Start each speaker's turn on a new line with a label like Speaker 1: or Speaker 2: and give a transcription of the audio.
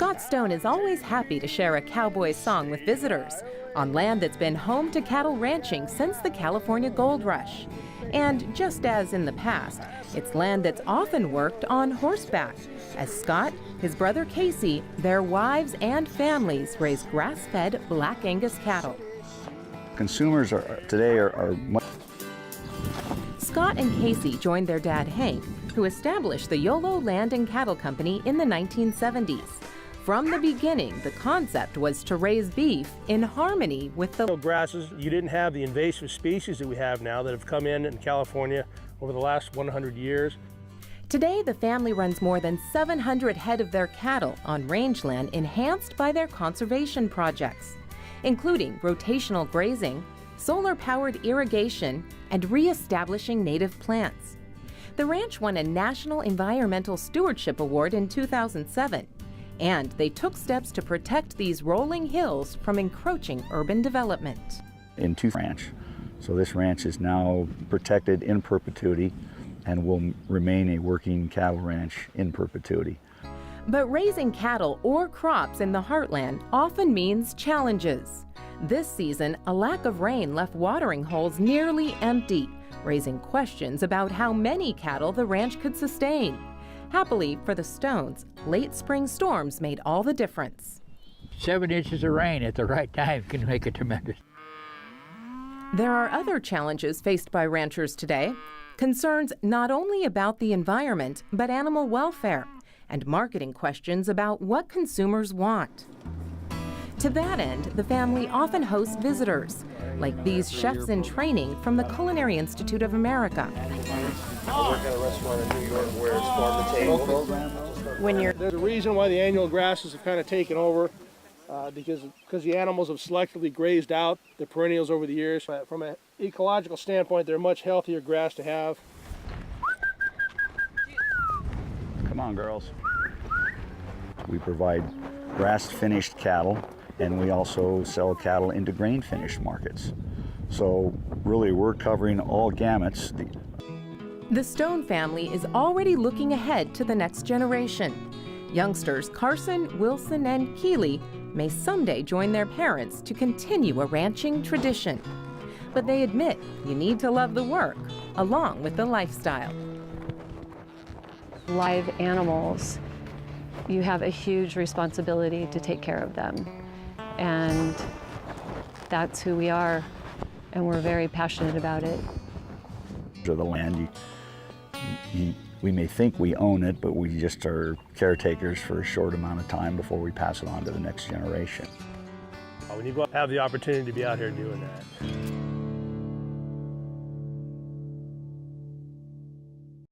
Speaker 1: Scott Stone is always happy to share a cowboy song with visitors on land that's been home to cattle ranching since the California Gold Rush. And just as in the past, it's land that's often worked on horseback, as Scott, his brother Casey, their wives and families raise grass-fed Black Angus cattle.
Speaker 2: Consumers today are much.
Speaker 1: Scott and Casey joined their dad Hank, who established the Yolo Land Cattle Company in the 1970s. From the beginning, the concept was to raise beef in harmony with the
Speaker 3: grasses. You didn't have the invasive species that we have now that have come in California over the last 100 years.
Speaker 1: Today, the family runs more than 700 head of their cattle on rangeland enhanced by their conservation projects, including rotational grazing, solar-powered irrigation, and reestablishing native plants. The ranch won a National Environmental Stewardship Award in 2007, and they took steps to protect these rolling hills from encroaching urban development.
Speaker 2: Ranch. So this ranch is now protected in perpetuity and will remain a working cattle ranch in perpetuity.
Speaker 1: But raising cattle or crops in the heartland often means challenges. This season, a lack of rain left watering holes nearly empty, raising questions about how many cattle the ranch could sustain. Happily for the Stones, late spring storms made all the difference.
Speaker 4: 7 inches of rain at the right time can make a tremendous.
Speaker 1: There are other challenges faced by ranchers today. Concerns not only about the environment, but animal welfare, and marketing questions about what consumers want. To that end, the family often hosts visitors, like these chefs in training from the Culinary Institute of America.
Speaker 3: I work at a restaurant in New York where it's farm to table. There's a reason why the annual grasses have kind of taken over, because the animals have selectively grazed out the perennials over the years. From an ecological standpoint, they're much healthier grass to have.
Speaker 2: Come on, girls. We provide grass-finished cattle, and we also sell cattle into grain-finished markets. So really, we're covering all gamuts.
Speaker 1: The Stone family is already looking ahead to the next generation. Youngsters Carson, Wilson, and Keeley may someday join their parents to continue a ranching tradition. But they admit you need to love the work along with the lifestyle.
Speaker 5: Live animals, you have a huge responsibility to take care of them. And that's who we are, and we're very passionate about it.
Speaker 2: The land, we may think we own it, but we just are caretakers for a short amount of time before we pass it on to the next generation.
Speaker 3: When you have the opportunity to be out here doing that.